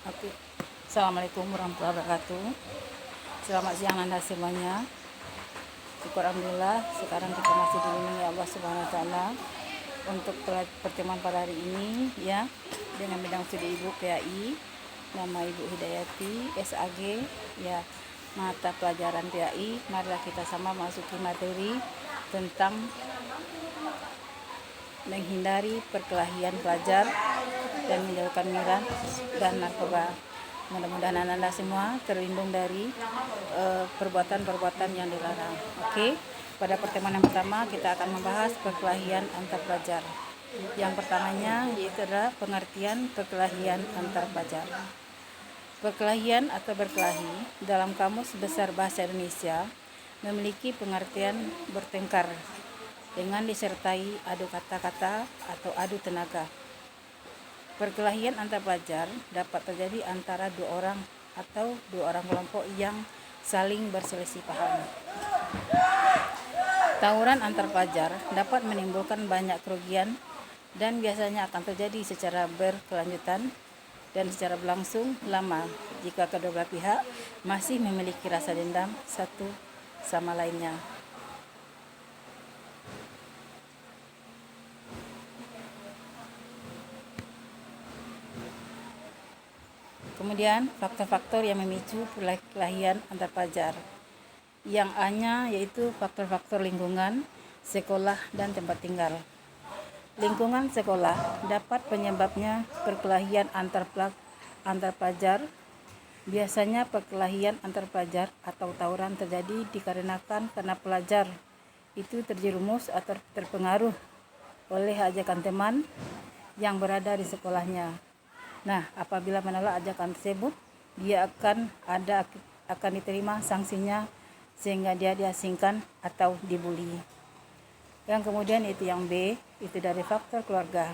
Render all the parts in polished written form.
Oke. Assalamualaikum warahmatullahi wabarakatuh. Selamat siang Anda semuanya. Syukur alhamdulillah sekarang kita masih dilindungi Allah Subhanahu wa taala untuk pertemuan pada hari ini ya, dengan bidang studi Ibu PAI, nama Ibu Hidayati SAG ya, mata pelajaran PAI. Marilah kita sama masuki materi tentang menghindari perkelahian pelajar dan menjauhkan miras dan narkoba. Mudah-mudahan Anda semua terlindung dari perbuatan-perbuatan yang dilarang. Oke, pada pertemuan yang pertama kita akan membahas perkelahian antar pelajar. Yang pertamanya yaitu adalah pengertian perkelahian antar pelajar. Perkelahian atau berkelahi dalam Kamus Besar Bahasa Indonesia memiliki pengertian bertengkar dengan disertai adu kata-kata atau adu tenaga. Perkelahian antar pelajar dapat terjadi antara dua orang atau dua orang kelompok yang saling berselisih paham. Tawuran antar pelajar dapat menimbulkan banyak kerugian dan biasanya akan terjadi secara berkelanjutan dan secara berlangsung lama jika kedua belah pihak masih memiliki rasa dendam satu sama lainnya. Kemudian faktor-faktor yang memicu perkelahian antar pelajar. Yang A-nya yaitu faktor-faktor lingkungan, sekolah, dan tempat tinggal. Lingkungan sekolah dapat penyebabnya perkelahian antar pelajar. Biasanya perkelahian antar pelajar atau tawuran terjadi dikarenakan karena pelajar itu terjerumus atau terpengaruh oleh ajakan teman yang berada di sekolahnya. Nah, apabila menolak ajakan tersebut, dia akan diterima sanksinya sehingga dia diasingkan atau dibully. Yang kemudian itu yang B, itu dari faktor keluarga.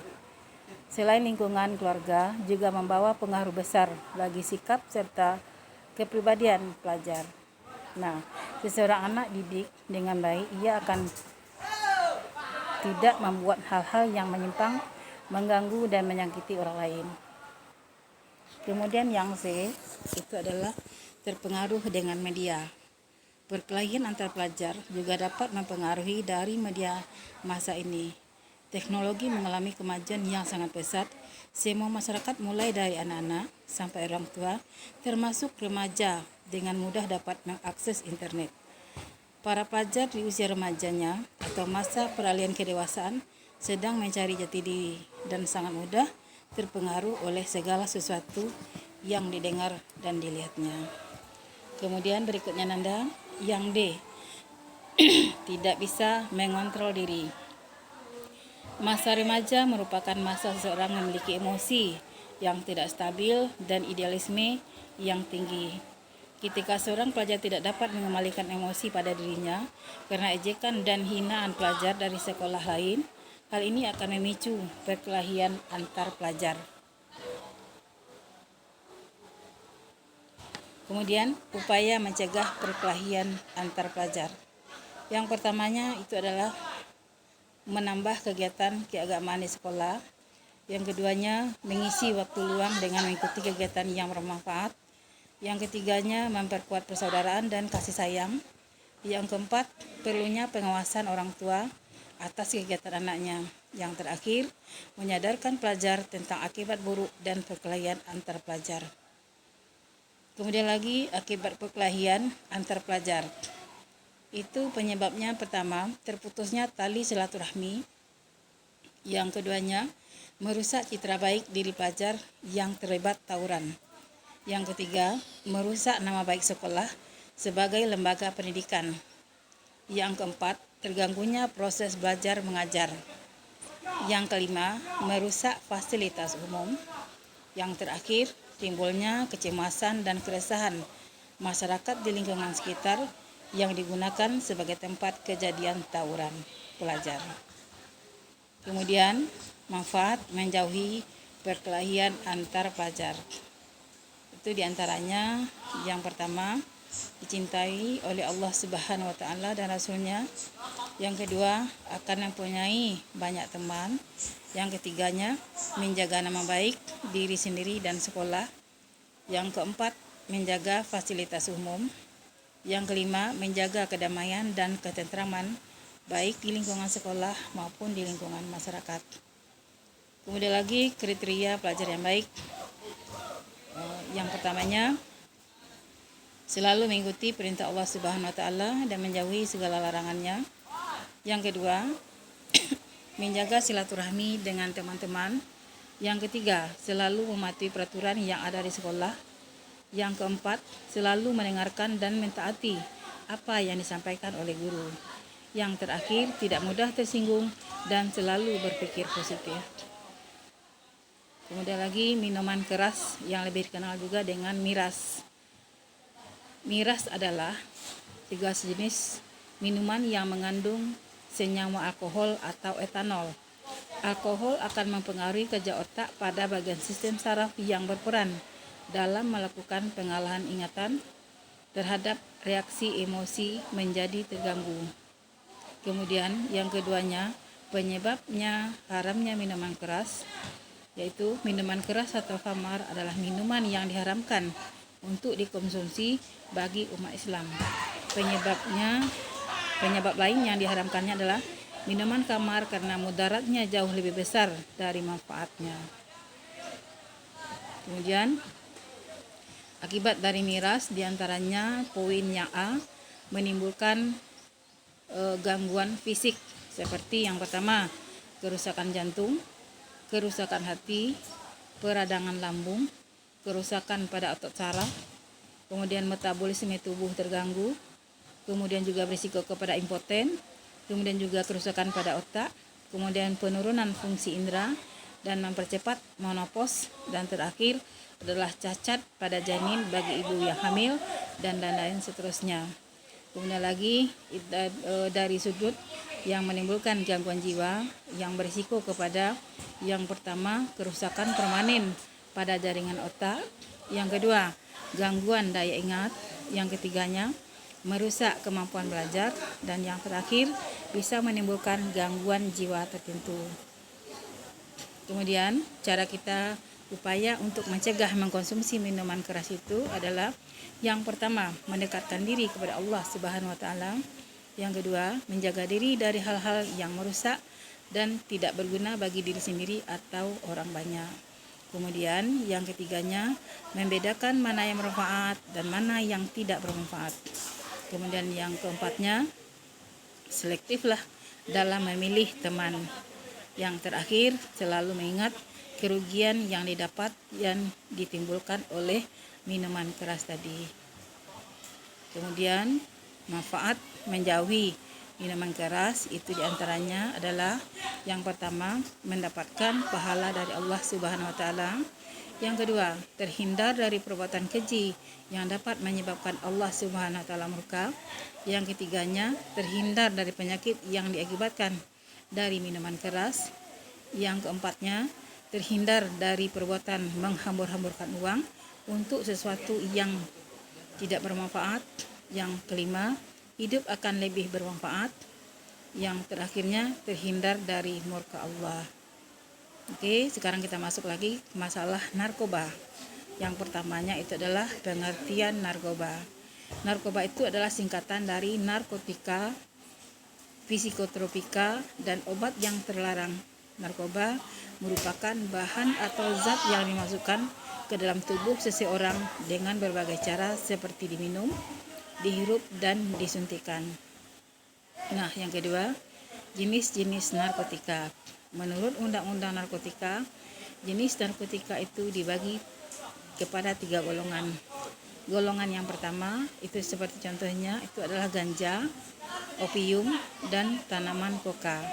Selain lingkungan keluarga juga membawa pengaruh besar bagi sikap serta kepribadian pelajar. Nah, seseorang anak didik dengan baik, ia akan tidak membuat hal-hal yang menyimpang, mengganggu dan menyakiti orang lain. Kemudian yang C itu adalah terpengaruh dengan media. Perkelahian antar pelajar juga dapat mempengaruhi dari media masa ini. Teknologi mengalami kemajuan yang sangat pesat. Semua masyarakat mulai dari anak-anak sampai orang tua, termasuk remaja, dengan mudah dapat mengakses internet. Para pelajar di usia remajanya atau masa peralihan kedewasaan sedang mencari jati diri dan sangat mudah terpengaruh oleh segala sesuatu yang didengar dan dilihatnya. Kemudian berikutnya Nanda, yang D, tidak bisa mengontrol diri. Masa remaja merupakan masa seseorang memiliki emosi yang tidak stabil dan idealisme yang tinggi. Ketika seorang pelajar tidak dapat mengembalikan emosi pada dirinya karena ejekan dan hinaan pelajar dari sekolah lain, hal ini akan memicu perkelahian antar pelajar. Kemudian, upaya mencegah perkelahian antar pelajar. Yang pertamanya itu adalah menambah kegiatan keagamaan di sekolah. Yang keduanya, mengisi waktu luang dengan mengikuti kegiatan yang bermanfaat. Yang ketiganya, memperkuat persaudaraan dan kasih sayang. Yang keempat, perlunya pengawasan orang tua atas kegiatan anaknya. Yang terakhir, menyadarkan pelajar tentang akibat buruk dan perkelahian antar pelajar. Kemudian lagi akibat perkelahian antar pelajar. Itu penyebabnya pertama, terputusnya tali silaturahmi. Yang keduanya, merusak citra baik diri pelajar yang terlibat tawuran. Yang ketiga, merusak nama baik sekolah sebagai lembaga pendidikan. Yang keempat, terganggunya proses belajar mengajar. Yang kelima, merusak fasilitas umum. Yang terakhir, timbulnya kecemasan dan keresahan masyarakat di lingkungan sekitar yang digunakan sebagai tempat kejadian tawuran pelajar. Kemudian, manfaat menjauhi perkelahian antar pelajar. Itu diantaranya yang pertama, dicintai oleh Allah Subhanahu wa taala dan Rasulnya. Yang kedua, akan mempunyai banyak teman. Yang ketiganya, menjaga nama baik diri sendiri dan sekolah. Yang keempat, menjaga fasilitas umum. Yang kelima, menjaga kedamaian dan ketentraman baik di lingkungan sekolah maupun di lingkungan masyarakat. Kemudian lagi kriteria pelajar yang baik. Yang pertamanya, selalu mengikuti perintah Allah Subhanahu wa taala dan menjauhi segala larangannya. Yang kedua, menjaga silaturahmi dengan teman-teman. Yang ketiga, selalu mematuhi peraturan yang ada di sekolah. Yang keempat, selalu mendengarkan dan mentaati apa yang disampaikan oleh guru. Yang terakhir, tidak mudah tersinggung dan selalu berpikir positif. Kemudian lagi minuman keras yang lebih dikenal juga dengan miras. Miras adalah 3 jenis minuman yang mengandung senyawa alkohol atau etanol. Alkohol akan mempengaruhi kerja otak pada bagian sistem saraf yang berperan dalam melakukan pengalahan ingatan terhadap reaksi emosi menjadi terganggu. Kemudian yang keduanya, penyebabnya haramnya minuman keras, yaitu minuman keras atau khamar adalah minuman yang diharamkan untuk dikonsumsi bagi umat Islam. Penyebab lain yang diharamkannya adalah minuman khamar karena mudaratnya jauh lebih besar dari manfaatnya. Kemudian akibat dari miras diantaranya poin yang A, menimbulkan gangguan fisik seperti yang pertama, kerusakan jantung, kerusakan hati, peradangan lambung, kerusakan pada otot saraf, kemudian metabolisme tubuh terganggu, kemudian juga berisiko kepada impoten, kemudian juga kerusakan pada otak, kemudian penurunan fungsi indera dan mempercepat menopause, dan terakhir adalah cacat pada janin bagi ibu yang hamil dan lain-lain seterusnya. Kemudian lagi dari sudut yang menimbulkan gangguan jiwa yang berisiko kepada yang pertama, kerusakan permanen pada jaringan otak, yang kedua, gangguan daya ingat, yang ketiganya, merusak kemampuan belajar, dan yang terakhir bisa menimbulkan gangguan jiwa tertentu. Kemudian cara kita upaya untuk mencegah mengkonsumsi minuman keras itu adalah yang pertama, mendekatkan diri kepada Allah Subhanahu wa taala. Yang kedua, menjaga diri dari hal-hal yang merusak dan tidak berguna bagi diri sendiri atau orang banyak. Kemudian yang ketiganya, membedakan mana yang bermanfaat dan mana yang tidak bermanfaat. Kemudian yang keempatnya, selektiflah dalam memilih teman. Yang terakhir, selalu mengingat kerugian yang didapat yang ditimbulkan oleh minuman keras tadi. Kemudian manfaat menjauhi minuman keras itu diantaranya adalah yang pertama, mendapatkan pahala dari Allah Subhanahu wa taala. Yang kedua, terhindar dari perbuatan keji yang dapat menyebabkan Allah Subhanahu wa taala murka. Yang ketiganya, terhindar dari penyakit yang diakibatkan dari minuman keras. Yang keempatnya, terhindar dari perbuatan menghambur-hamburkan uang untuk sesuatu yang tidak bermanfaat. Yang kelima, hidup akan lebih bermanfaat. Yang terakhirnya, terhindar dari murka Allah. Oke, sekarang kita masuk lagi ke masalah narkoba. Yang pertamanya itu adalah pengertian narkoba. Narkoba itu adalah singkatan dari narkotika, psikotropika, dan obat yang terlarang. Narkoba merupakan bahan atau zat yang dimasukkan ke dalam tubuh seseorang dengan berbagai cara seperti diminum, dihirup, dan disuntikan. Nah, yang kedua, jenis-jenis narkotika. Menurut Undang-Undang Narkotika, jenis narkotika itu dibagi kepada 3 golongan. Golongan yang pertama itu seperti contohnya itu adalah ganja, opium, dan tanaman koka.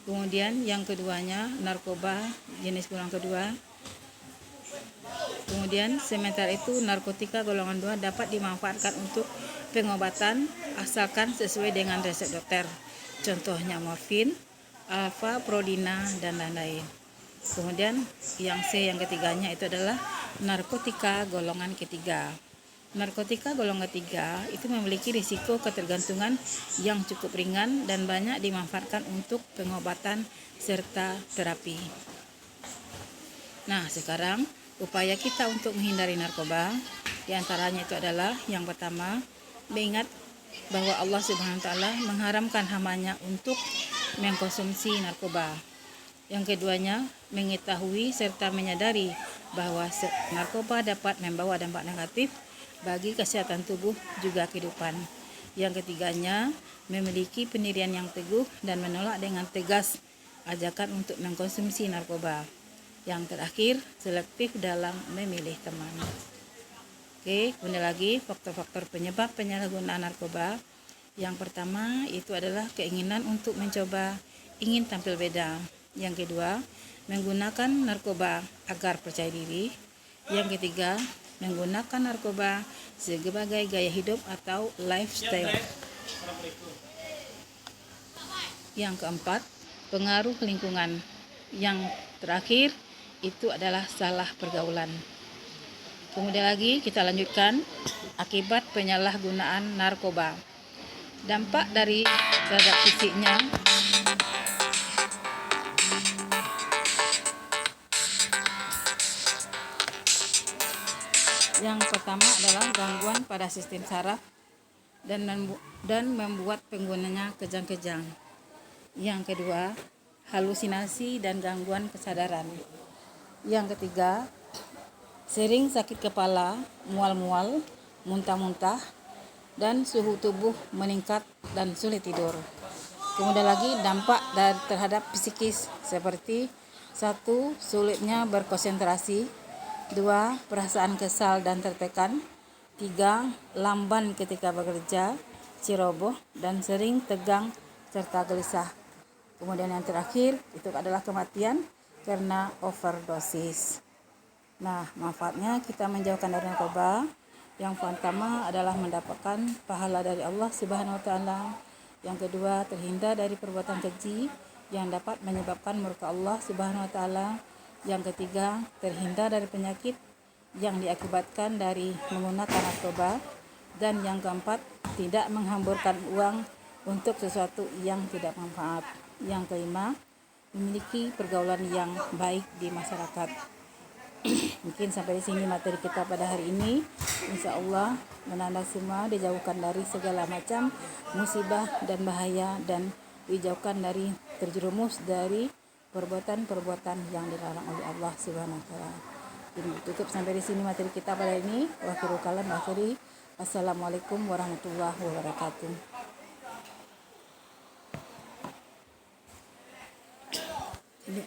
Kemudian yang keduanya narkoba jenis golongan kedua. Kemudian sementara itu narkotika golongan 2 dapat dimanfaatkan untuk pengobatan asalkan sesuai dengan resep dokter. Contohnya morfin, alfa, prodina, dan lain-lain. Kemudian yang C yang ketiganya itu adalah narkotika golongan ketiga. Narkotika golongan ketiga itu memiliki risiko ketergantungan yang cukup ringan dan banyak dimanfaatkan untuk pengobatan serta terapi. Nah, sekarang upaya kita untuk menghindari narkoba, di antaranya itu adalah yang pertama, mengingat bahwa Allah Subhanahu wa taala mengharamkan hambanya untuk mengkonsumsi narkoba. Yang keduanya, mengetahui serta menyadari bahwa narkoba dapat membawa dampak negatif bagi kesehatan tubuh juga kehidupan. Yang ketiganya, memiliki pendirian yang teguh dan menolak dengan tegas ajakan untuk mengkonsumsi narkoba. Yang terakhir, selektif dalam memilih teman. Oke, kemudian lagi faktor-faktor penyebab penyalahgunaan narkoba. Yang pertama itu adalah keinginan untuk mencoba, ingin tampil beda. Yang kedua, menggunakan narkoba agar percaya diri. Yang ketiga, menggunakan narkoba sebagai gaya hidup atau lifestyle. Yang keempat, pengaruh lingkungan. Yang terakhir itu adalah salah pergaulan. Kemudian lagi kita lanjutkan akibat penyalahgunaan narkoba. Dampak dari terhadap fisiknya, yang pertama adalah gangguan pada sistem saraf dan membuat penggunanya kejang-kejang. Yang kedua, halusinasi dan gangguan kesadaran. Yang ketiga, sering sakit kepala, mual-mual, muntah-muntah, dan suhu tubuh meningkat dan sulit tidur. Kemudian lagi dampak terhadap psikis seperti 1. Sulitnya berkonsentrasi. 2. Perasaan kesal dan tertekan. 3. Lamban ketika bekerja, ceroboh, dan sering tegang serta gelisah. Kemudian yang terakhir itu adalah kematian karena overdosis. Nah, manfaatnya kita menjauhkan dari narkoba. Yang pertama adalah mendapatkan pahala dari Allah Subhanahu wa taala. Yang kedua, terhindar dari perbuatan keji yang dapat menyebabkan murka Allah Subhanahu wa taala. Yang ketiga, terhindar dari penyakit yang diakibatkan dari menggunakan narkoba. Dan yang keempat, tidak menghamburkan uang untuk sesuatu yang tidak bermanfaat. Yang kelima, memiliki pergaulan yang baik di masyarakat. Mungkin sampai di sini materi kita pada hari ini. Insya Allah Anda semua dijauhkan dari segala macam musibah dan bahaya, dan dijauhkan dari terjerumus dari perbuatan-perbuatan yang dilarang oleh Allah Subhanahu wa taala. Tutup sampai di sini materi kita pada ini. Wa akhiru kalam akhiri. Assalamualaikum warahmatullahi wabarakatuh. Ini